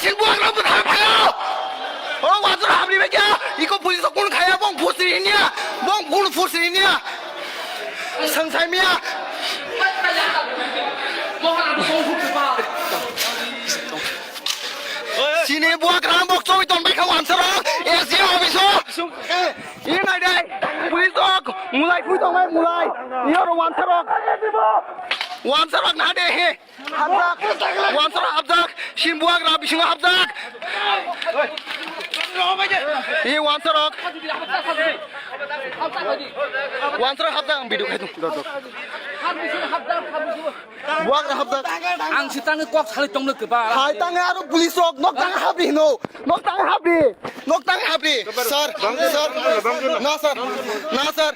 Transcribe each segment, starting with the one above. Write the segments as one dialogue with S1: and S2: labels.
S1: sin buang rambut hampir. Oh, wajar habli beja. Iko polis pun kaya bong pusri ini ya. Bong pun pusri ini ya. Sangsai mia. Sini buang rambut coy ton baik kawan serang. SC officer. Ini nai deh. Polis tok. Mulai polis tok mulai. Ini orang wan serang. Wan serang nade he. Habzak. Wan serang habzak. Sin buang rambut bising habzak. Ini wan serang. Wan serang habzak biduk itu. Buang habzak.
S2: Ang sitang kok kali tong lek ba.
S1: Hai tangan aru pulis rok nok tangan habri no. Nok tangan habri. Nok tangan habri. Sir. Sir. Na sir. Na sir.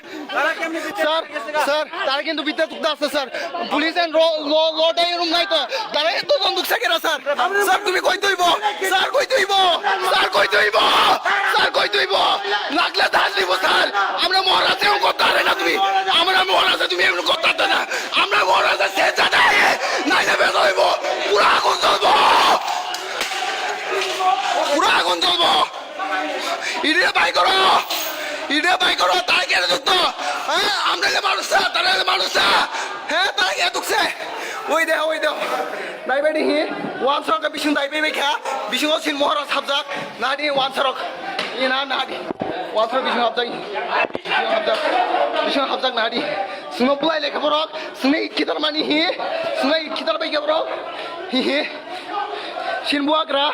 S1: Sir. Sir. Tara kintu bitte tukda আছে sir. Police and law day room নাই তো। Tara eto bonduk sakera sir. Sir তুমি কই দইব? Sir কই দইব? Sir কই দইব? Sir কই দইব? লাগলে ধান দিব স্যার। আমরা মহারাজে কথা না তুমি। আমরা মহারাজে তুমি এমন কথা না। আমরা মহারাজে শেষ জানাই। নাই না বের হইব। পুরা আগুন জ্বলবো। পুরা আগুন জ্বলবো। ইরে বাই করো। ইরে বাই করো তাই কেন যুক্ত? হ্যাঁ আমরা মানুষ তারা মানুষ হ্যাঁ তারা কে দুঃখছে ওই দেহ নাইবাইনি হি ওয়ান সরক বিশিং দাইবে বেখা বিশিং সিন মহারাজ হাবজাক নাদি ওয়ান সরক ইনা নাদি ওয়ান সরক বিশিং হাবজাক নাদি সুনো পুলাই লেখা বরক সুনে ইকিতার মানি হি সুনে ইকিতার বাইকে বরক হি সিনবুয়াগ্রা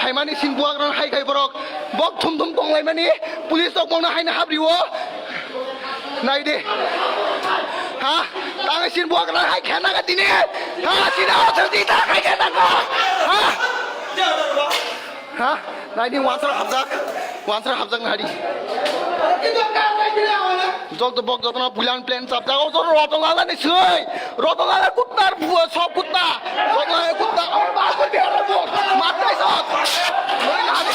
S1: ফাইমানি সিনবুয়াগ্রা হাই খাই বরক বক থুম তংলাই মানি police tok mong na hay na habriwo নাই দে হ্যাঁ তাকে সিনবুয়াগ্রা হাই খেনা কা দিনে হ্যাঁ সিনা অথরিটি তা হাই খেনা কা হ্যাঁ হ্যাঁ নাই দি ওয়ানসার হাবজাক নাদি জল তো বক যতনা বুলান প্লেন চাপজা ও তো রতঙ্গালা নি সই রতঙ্গালা কুত্তার সব কুত্তা রতঙ্গালা কুত্তা আমার বাস করবি আর বক মারতাই সব ওই নাদি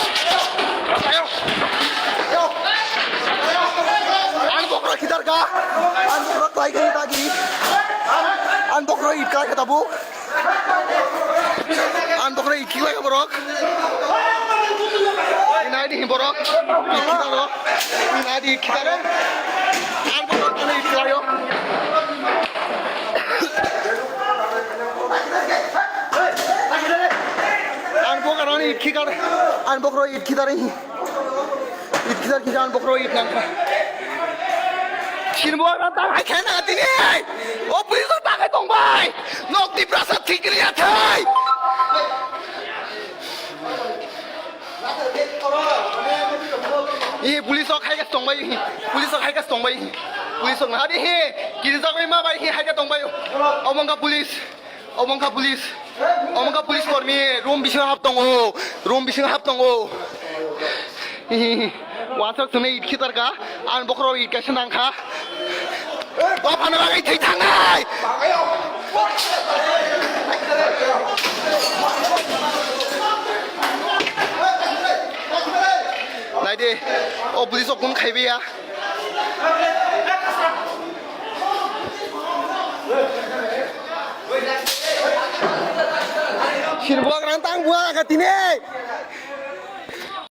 S1: আন বকরা খিদার কা আন বকরা তাই খাই তাগি আন বকরা ইট কা খাতাবু আন বকরা ইট কি লাগা বরক ইনাদি বরক ইট খিদারো ইনাদি ইট খিদারো আন বকরা তাই ইট লাগায়ো আন বকরা ইট খিদার আন বকরা ইট খিদারে ইট খিদার কি আন বকরা ইট নাকা সিনবুয়াগ্রা তা হাই খেনা দিনে ও পুলিশ তাকে তংবাই নকদি প্রাসাদ ঠিকরি আছাই ই পুলিশ খাইগাস তংবাই পুলিশ খাইগাস তংবাই পুলিশ নাদি হে কিরজাগৈ মা বাই হি হাইগা তংবাই অমঙ্গা পুলিশ কর্মী রুম বিসিং হাব দङ ওয়ানসার তুমি ইট খিতারকা আন বকর ইট কাছে নাংখা বাফানো বাগাই থৈ থাঙাই নাই দে ও পুলিশ কোন খাইবেয়া সিনবুয়াগ্রা তাং বুয়া গাতিনে